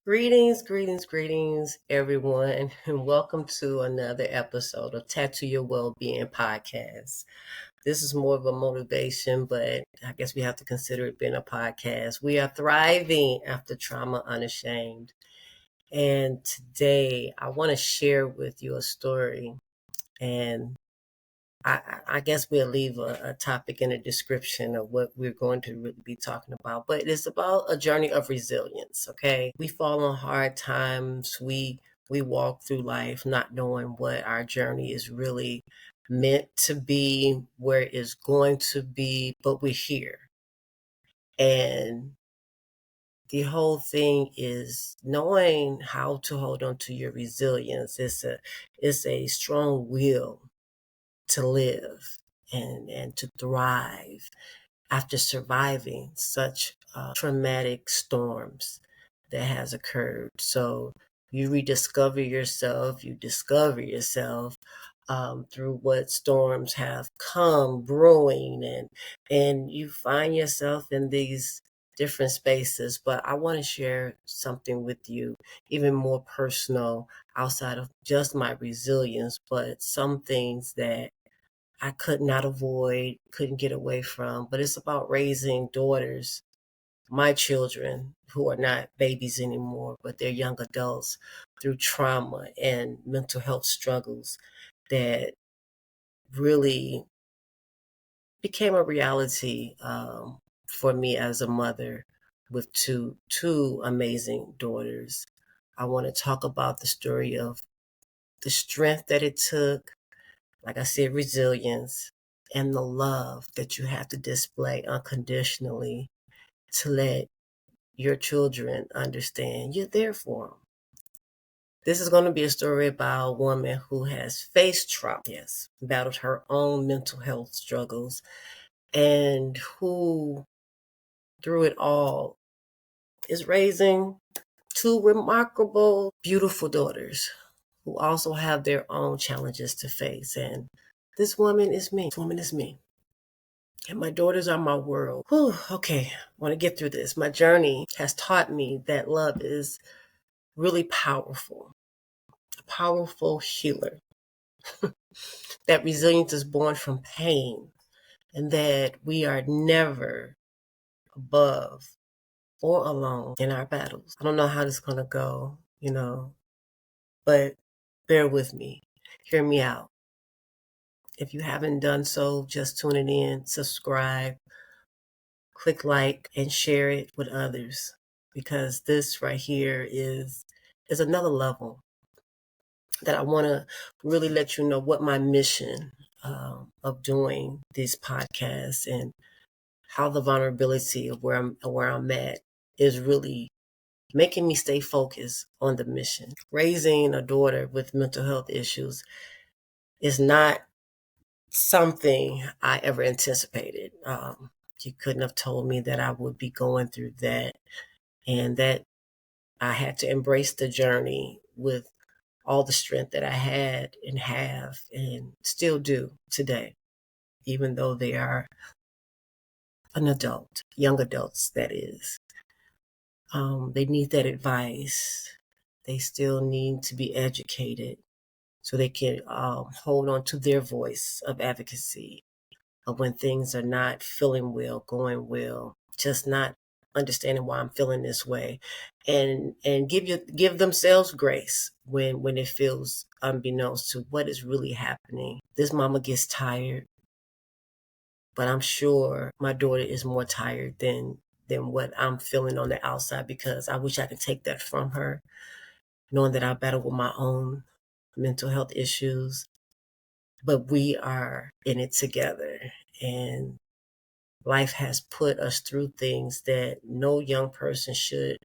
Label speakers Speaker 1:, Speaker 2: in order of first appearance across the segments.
Speaker 1: Greetings, everyone, and welcome to another episode of Tattoo Your Wellbeing Podcast. This is more of a motivation, but I guess we have to consider it being a podcast. We are thriving after trauma unashamed. And today I want to share with you a story. And I guess we'll leave a topic in the description of what we're going to really be talking about. But it's about a journey of resilience, okay? We fall on hard times. We walk through life not knowing what our journey is really meant to be, where it's going to be, but we're here. And the whole thing is knowing how to hold on to your resilience. It's a strong will to live and to thrive after surviving such traumatic storms that has occurred. So you rediscover yourself, you discover yourself through what storms have come brewing, and you find yourself in these different spaces. But I want to share something with you, even more personal, outside of just my resilience, but some things that I could not avoid, couldn't get away from. But it's about raising daughters, my children, who are not babies anymore, but they're young adults, through trauma and mental health struggles that really became a reality for me as a mother with two amazing daughters. I want to talk about the story of the strength that it took, like I said, resilience, and the love that you have to display unconditionally to let your children understand you're there for them. This is going to be a story about a woman who has faced trauma, yes, battled her own mental health struggles, and who, through it all, is raising two remarkable, beautiful daughters who also have their own challenges to face. And this woman is me. This woman is me. And my daughters are my world. Whew, okay, I want to get through this. My journey has taught me that love is really powerful, a powerful healer, that resilience is born from pain, and that we are never above or alone in our battles. I don't know how this is going to go, but bear with me. Hear me out. If you haven't done so, just tune it in, subscribe, click like, and share it with others, because this right here is another level that I want to really let you know what my mission of doing these podcasts and how the vulnerability of where I'm at is really making me stay focused on the mission. Raising a daughter with mental health issues is not something I ever anticipated. You couldn't have told me that I would be going through that, and that I had to embrace the journey with all the strength that I had and have and still do today, even though they are an adult, young adults, that is. They need that advice. They still need to be educated so they can hold on to their voice of advocacy of when things are not feeling well, going well, just not understanding why I'm feeling this way, and give themselves grace when it feels unbeknownst to what is really happening. This mama gets tired, but I'm sure my daughter is more tired than what I'm feeling on the outside, because I wish I could take that from her, knowing that I battle with my own mental health issues, but we are in it together. And life has put us through things that no young person should,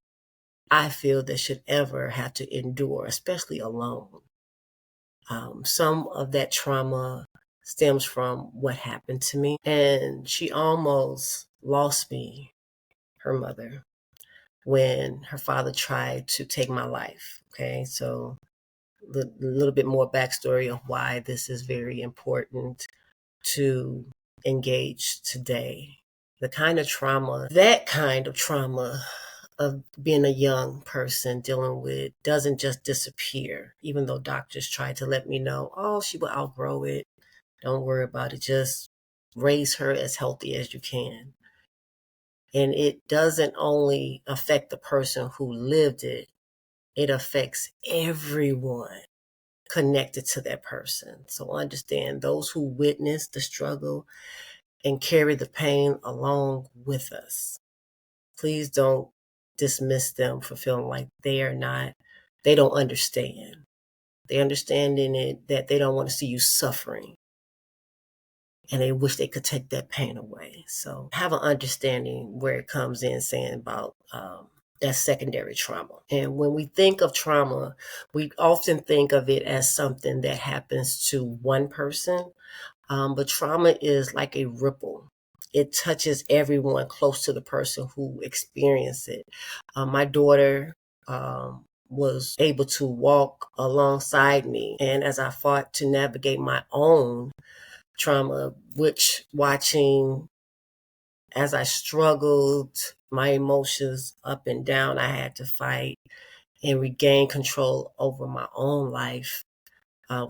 Speaker 1: I feel, that should ever have to endure, especially alone. Some of that trauma stems from what happened to me, and she almost lost me, her mother, when her father tried to take my life. Okay, so a little bit more backstory of why this is very important to engage today. That kind of trauma of being a young person dealing with doesn't just disappear, even though doctors try to let me know, oh, she will outgrow it. Don't worry about it. Just raise her as healthy as you can. And it doesn't only affect the person who lived it, it affects everyone connected to that person. So understand those who witness the struggle and carry the pain along with us. Please don't dismiss them for feeling like they don't understand. They understand in it that they don't want to see you suffering and they wish they could take that pain away. So have an understanding where it comes in saying about that secondary trauma. And when we think of trauma, we often think of it as something that happens to one person, but trauma is like a ripple. It touches everyone close to the person who experienced it. My daughter was able to walk alongside me, and as I fought to navigate my own trauma, which watching as I struggled, my emotions up and down, I had to fight and regain control over my own life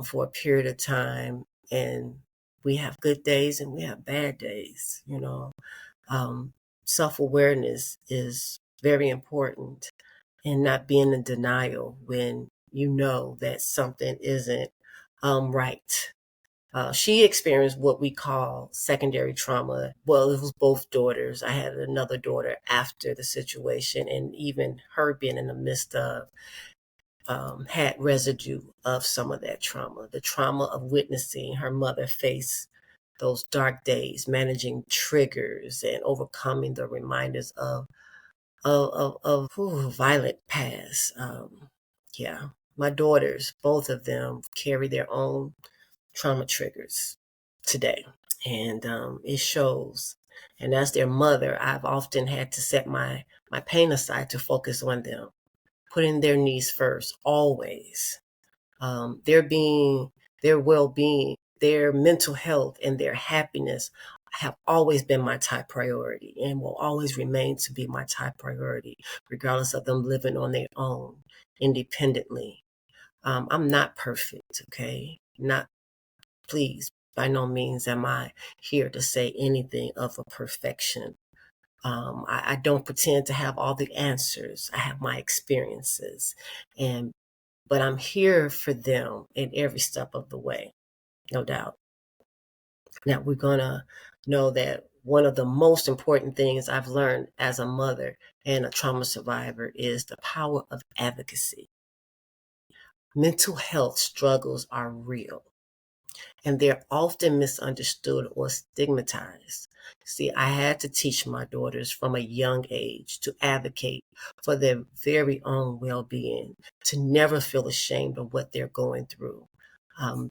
Speaker 1: for a period of time. And we have good days and we have bad days, you know. Self-awareness is very important, and not being in denial when you know that something isn't right. She experienced what we call secondary trauma. Well, it was both daughters. I had another daughter after the situation, and even her being in the midst of had residue of some of that trauma. The trauma of witnessing her mother face those dark days, managing triggers and overcoming the reminders of violent past. Yeah, my daughters, both of them, carry their own trauma triggers today, and it shows. And as their mother, I've often had to set my pain aside to focus on them, putting their needs first, always. Their well-being, their mental health, and their happiness have always been my top priority and will always remain to be my top priority, regardless of them living on their own independently. I'm not perfect, okay? Not, please, by no means am I here to say anything of a perfection. I don't pretend to have all the answers. I have my experiences, and but I'm here for them in every step of the way, no doubt. Now we're gonna know that one of the most important things I've learned as a mother and a trauma survivor is the power of advocacy. Mental health struggles are real, and they're often misunderstood or stigmatized. See, I had to teach my daughters from a young age to advocate for their very own well being, to never feel ashamed of what they're going through. Um,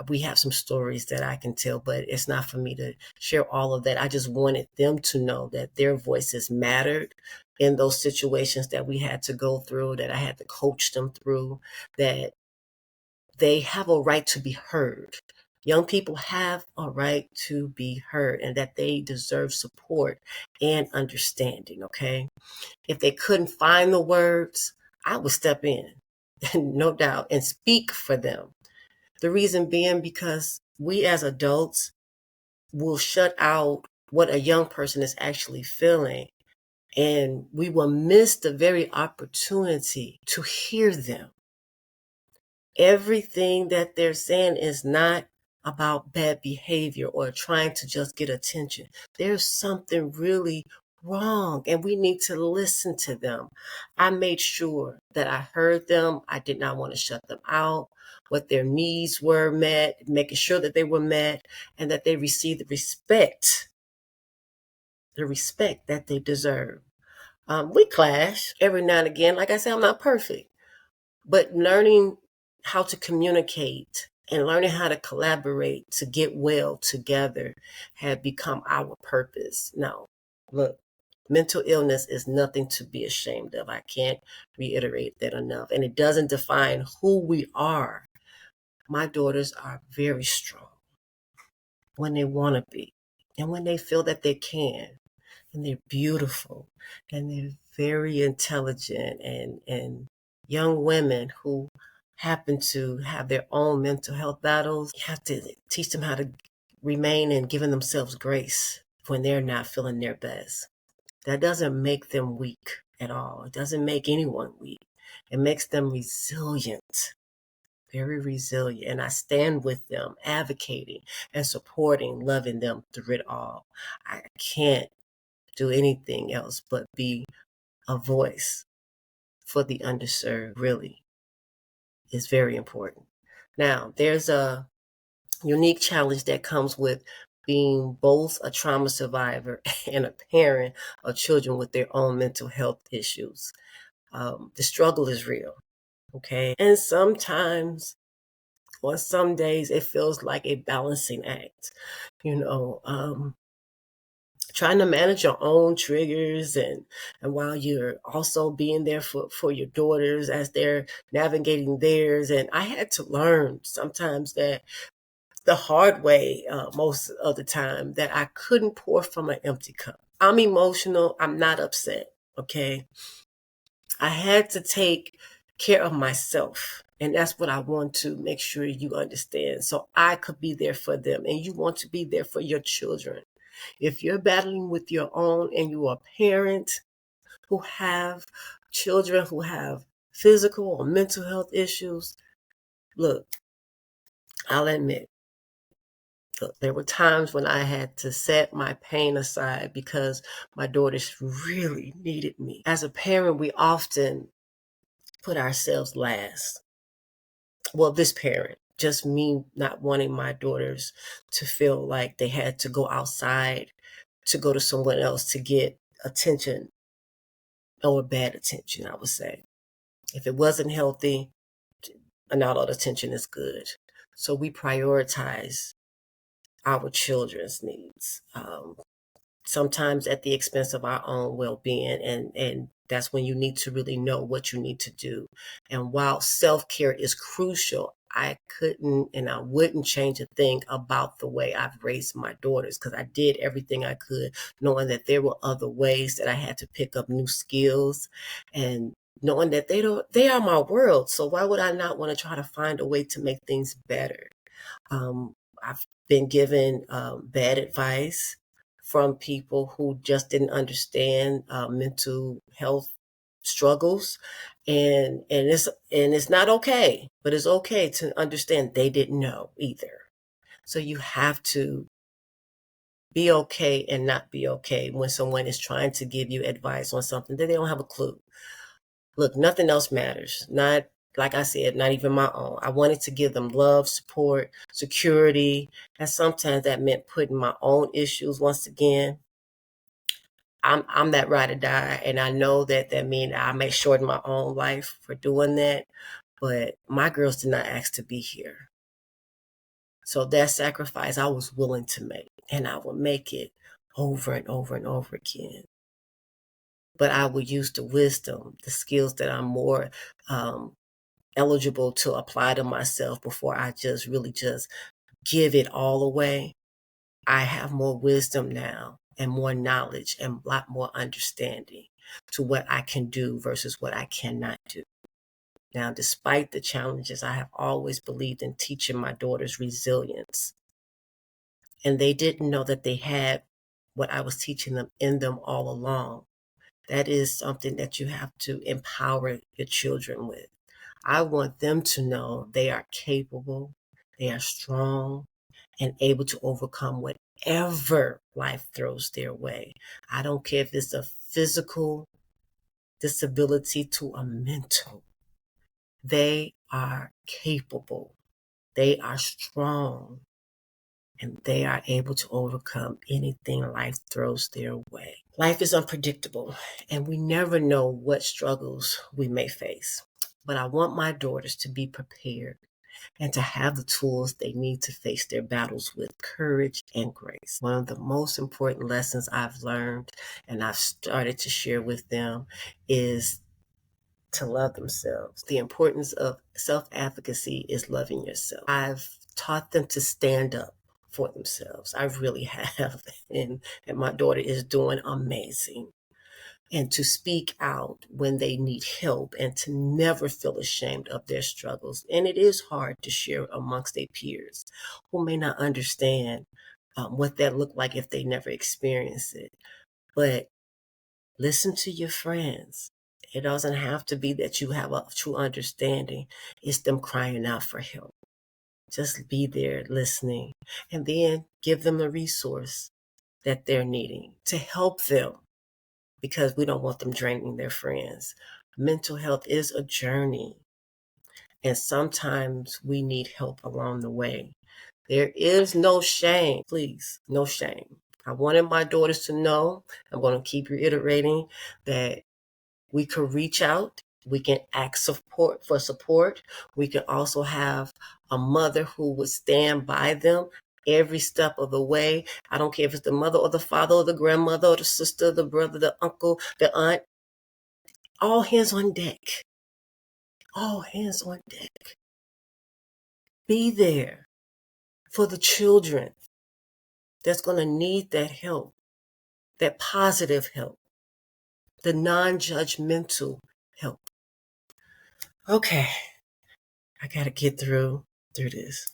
Speaker 1: we have some stories that I can tell, but it's not for me to share all of that. I just wanted them to know that their voices mattered in those situations that we had to go through, that I had to coach them through, that they have a right to be heard. Young people have a right to be heard, and that they deserve support and understanding, okay? If they couldn't find the words, I would step in, no doubt, and speak for them. The reason being because we as adults will shut out what a young person is actually feeling, and we will miss the very opportunity to hear them. Everything that they're saying is not about bad behavior or trying to just get attention. There's something really wrong, and we need to listen to them. I made sure that I heard them. I did not want to shut them out. What their needs were met, making sure that they were met, and that they received the respect that they deserve. We clash every now and again. Like I said, I'm not perfect. But learning how to communicate and learning how to collaborate to get well together had become our purpose. Now, look, mental illness is nothing to be ashamed of. I can't reiterate that enough. And it doesn't define who we are. My daughters are very strong when they want to be and when they feel that they can. And they're beautiful and they're very intelligent and young women who happen to have their own mental health battles, you have to teach them how to remain and giving themselves grace when they're not feeling their best. That doesn't make them weak at all. It doesn't make anyone weak. It makes them resilient, very resilient. And I stand with them, advocating and supporting, loving them through it all. I can't do anything else but be a voice for the underserved, really, is very important. Now, there's a unique challenge that comes with being both a trauma survivor and a parent of children with their own mental health issues. The struggle is real, okay? And sometimes, or some days, it feels like a balancing act. You know, trying to manage your own triggers and while you're also being there for your daughters as they're navigating theirs. And I had to learn sometimes that the hard way, most of the time, that I couldn't pour from an empty cup. I'm emotional. I'm not upset. Okay. I had to take care of myself. And that's what I want to make sure you understand. So I could be there for them. And you want to be there for your children. If you're battling with your own and you're a parent who have children who have physical or mental health issues, look, I'll admit, look, there were times when I had to set my pain aside because my daughters really needed me. As a parent, we often put ourselves last. Well, this parent, just me not wanting my daughters to feel like they had to go outside to go to someone else to get attention, or bad attention, I would say. If it wasn't healthy, not all attention is good. So we prioritize our children's needs, sometimes at the expense of our own well-being. And that's when you need to really know what you need to do. And while self-care is crucial, I couldn't and I wouldn't change a thing about the way I've raised my daughters, because I did everything I could, knowing that there were other ways that I had to pick up new skills, and knowing that they are my world. So why would I not want to try to find a way to make things better? I've been given bad advice from people who just didn't understand mental health struggles, and it's not okay, but it's okay to understand they didn't know either. So you have to be okay and not be okay when someone is trying to give you advice on something that they don't have a clue. Look, nothing else matters. Not, like I said, not even my own. I wanted to give them love, support, security, and sometimes that meant putting my own issues once again. I'm that ride or die, and I know that means I may shorten my own life for doing that. But my girls did not ask to be here. So that sacrifice I was willing to make, and I will make it over and over and over again. But I will use the wisdom, the skills that I'm more eligible to apply to myself before I just really just give it all away. I have more wisdom now and more knowledge and a lot more understanding to what I can do versus what I cannot do. Now, despite the challenges, I have always believed in teaching my daughters resilience. And they didn't know that they had what I was teaching them in them all along. That is something that you have to empower your children with. I want them to know they are capable, they are strong, and able to overcome whatever life throws their way. I don't care if it's a physical disability to a mental. They are capable, they are strong, and they are able to overcome anything life throws their way. Life is unpredictable, and we never know what struggles we may face. But I want my daughters to be prepared and to have the tools they need to face their battles with courage and grace. One of the most important lessons I've learned and I've started to share with them is to love themselves. The importance of self-advocacy is loving yourself. I've taught them to stand up for themselves. I really have. And my daughter is doing amazing. and to speak out when they need help and to never feel ashamed of their struggles. And it is hard to share amongst their peers who may not understand what that looked like if they never experienced it. But listen to your friends. It doesn't have to be that you have a true understanding. It's them crying out for help. Just be there listening, and then give them the resource that they're needing to help them, because we don't want them draining their friends. Mental health is a journey, and sometimes we need help along the way. There is no shame, please, no shame. I wanted my daughters to know, I'm going to keep reiterating, that we could reach out. We can ask for support. We can also have a mother who would stand by them every step of the way. I don't care if it's the mother or the father or the grandmother or the sister, the brother, the uncle, the aunt. All hands on deck. All hands on deck. Be there for the children that's going to need that help, that positive help, the non-judgmental help. Okay, I got to get through this.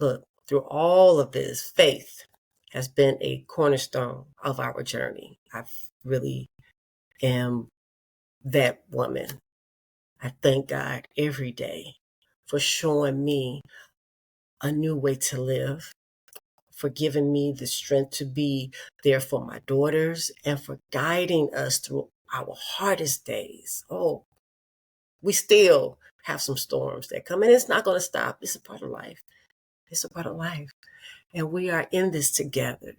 Speaker 1: Look, through all of this, faith has been a cornerstone of our journey. I really am that woman. I thank God every day for showing me a new way to live, for giving me the strength to be there for my daughters, and for guiding us through our hardest days. Oh, we still have some storms that come, and it's not going to stop. It's a part of life. It's a part of life. And we are in this together.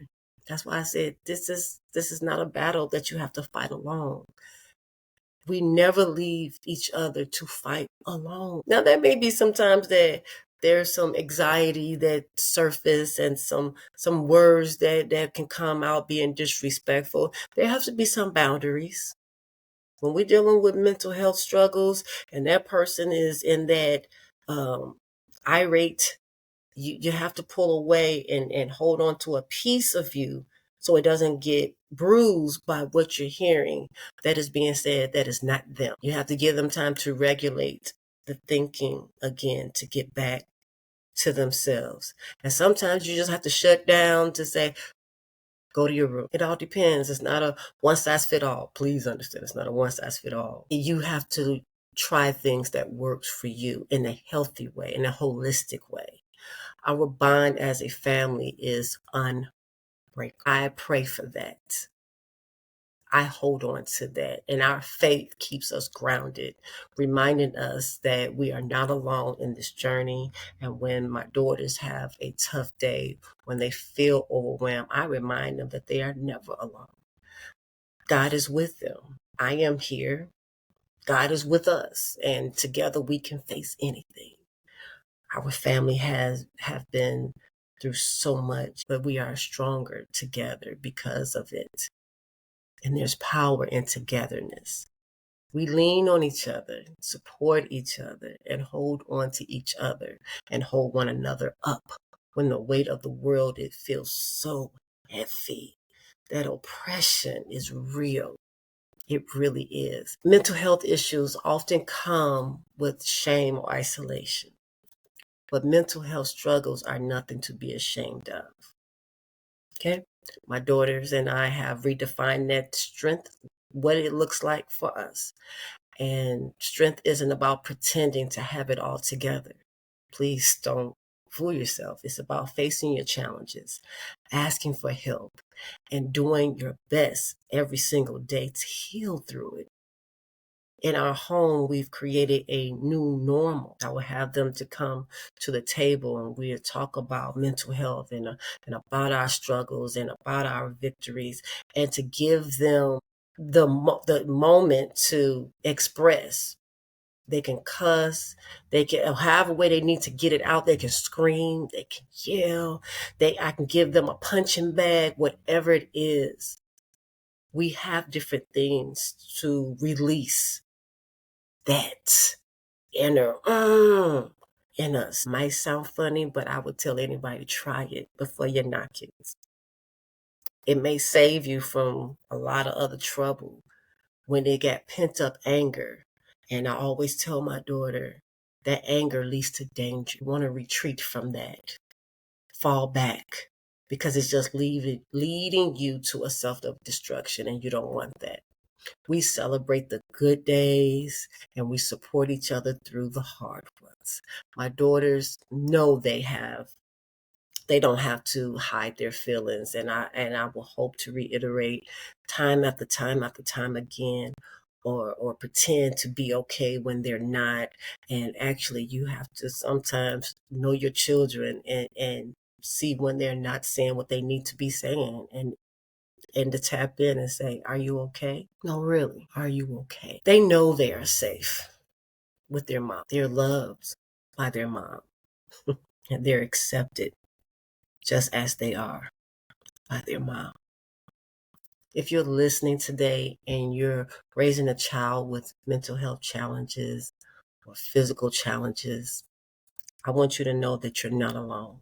Speaker 1: That's why I said this is not a battle that you have to fight alone. We never leave each other to fight alone. Now, there may be sometimes that there's some anxiety that surface and some words that can come out being disrespectful. There have to be some boundaries. When we're dealing with mental health struggles and that person is in that irate, you have to pull away and hold on to a piece of you so it doesn't get bruised by what you're hearing that is being said that is not them. You have to give them time to regulate the thinking again, to get back to themselves. And sometimes you just have to shut down to say, go to your room. It all depends. It's not a one size fit all. Please understand, it's not a one size fit all. You have to try things that works for you in a healthy way, in a holistic way. Our bond as a family is unbreakable. I pray for that. I hold on to that. And our faith keeps us grounded, reminding us that we are not alone in this journey. And when my daughters have a tough day, when they feel overwhelmed, I remind them that they are never alone. God is with them. I am here. God is with us. And together we can face anything. Our family have been through so much, but we are stronger together because of it. And there's power in togetherness. We lean on each other, support each other, and hold on to each other and hold one another up. When the weight of the world, it feels so heavy. That oppression is real. It really is. Mental health issues often come with shame or isolation. But mental health struggles are nothing to be ashamed of. Okay? My daughters and I have redefined that strength, what it looks like for us. And strength isn't about pretending to have it all together. Please don't fool yourself. It's about facing your challenges, asking for help, and doing your best every single day to heal through it. In our home, we've created a new normal. I will have them to come to the table and we'll talk about mental health and about our struggles and about our victories, and to give them the moment to express. They can cuss, they can however way they need to get it out. They can scream, they can yell, I can give them a punching bag, whatever it is. We have different things to release that inner in us. Might sound funny, but I would tell anybody to try it before you knock it. It may save you from a lot of other trouble when they got pent up anger. And I always tell my daughter that anger leads to danger. You want to retreat from that, fall back, because it's just leading you to a self-destruction, and you don't want that. We celebrate the good days and we support each other through the hard ones. My daughters know they don't have to hide their feelings, and I will hope to reiterate time after time after time again, or pretend to be okay when they're not. And actually, you have to sometimes know your children and see when they're not saying what they need to be saying, and to tap in and say, are you okay? No, really, are you okay? They know they are safe with their mom. They're loved by their mom, and they're accepted just as they are by their mom. If you're listening today and you're raising a child with mental health challenges or physical challenges, I want you to know that you're not alone.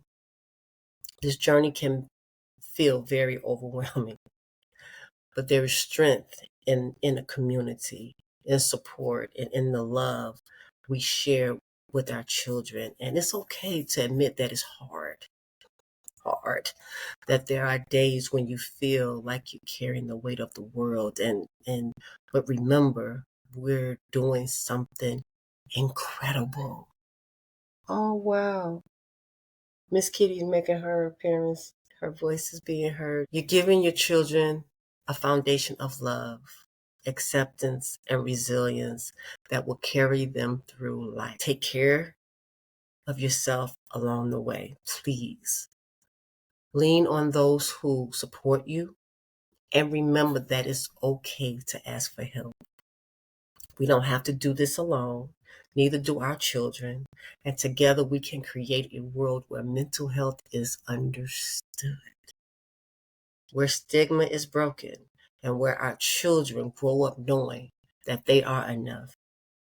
Speaker 1: This journey can feel very overwhelming, but there is strength in a community, in support, and in the love we share with our children. And it's okay to admit that it's hard, that there are days when you feel like you're carrying the weight of the world. But remember, we're doing something incredible. Oh, wow. Miss Kitty's making her appearance. Her voice is being heard. You're giving your children a foundation of love, acceptance, and resilience that will carry them through life. Take care of yourself along the way, please. Lean on those who support you, and remember that it's okay to ask for help. We don't have to do this alone, neither do our children. And together we can create a world where mental health is understood, where stigma is broken, and where our children grow up knowing that they are enough,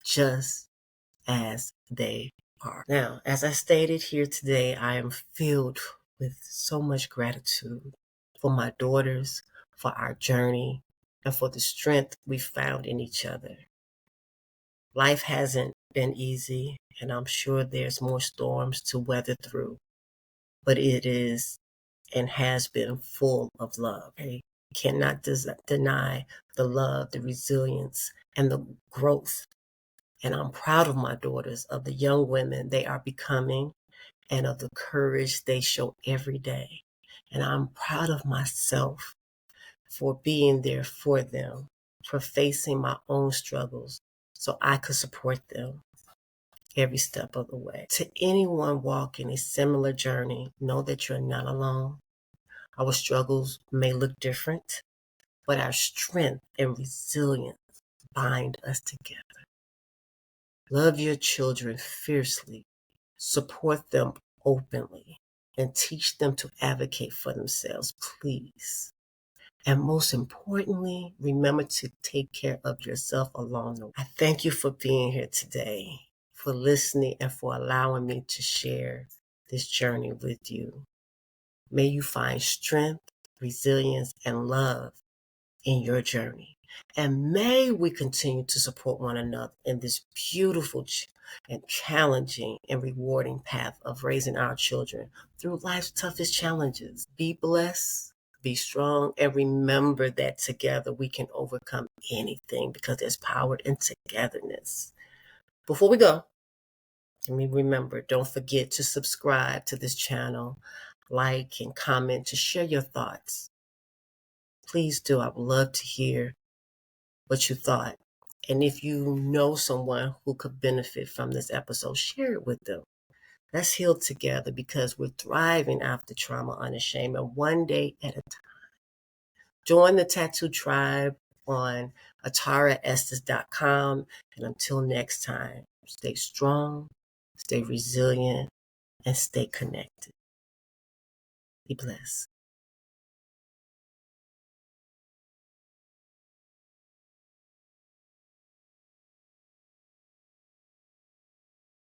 Speaker 1: just as they are. Now, as I stated here today, I am filled with so much gratitude for my daughters, for our journey, and for the strength we found in each other. Life hasn't been easy, and I'm sure there's more storms to weather through, but it is and has been full of love. I cannot deny the love, the resilience, and the growth. And I'm proud of my daughters, of the young women they are becoming, and of the courage they show every day. And I'm proud of myself for being there for them, for facing my own struggles so I could support them every step of the way. To anyone walking a similar journey, know that you're not alone. Our struggles may look different, but our strength and resilience bind us together. Love your children fiercely, support them openly, and teach them to advocate for themselves, please. And most importantly, remember to take care of yourself along the way. I thank you for being here today, for listening, and for allowing me to share this journey with you. May you find strength, resilience, and love in your journey. And may we continue to support one another in this beautiful and challenging and rewarding path of raising our children through life's toughest challenges. Be blessed, be strong, and remember that together we can overcome anything because there's power in togetherness. Before we go, let me remember, don't forget to subscribe to this channel, like and comment, to share your thoughts. Please do. I would love to hear what you thought. And if you know someone who could benefit from this episode, share it with them. Let's heal together because we're thriving after trauma unashamed, and one day at a time. Join the Tattoo Tribe on ataraestes.com. And until next time, stay strong, stay resilient, and stay connected. Be blessed.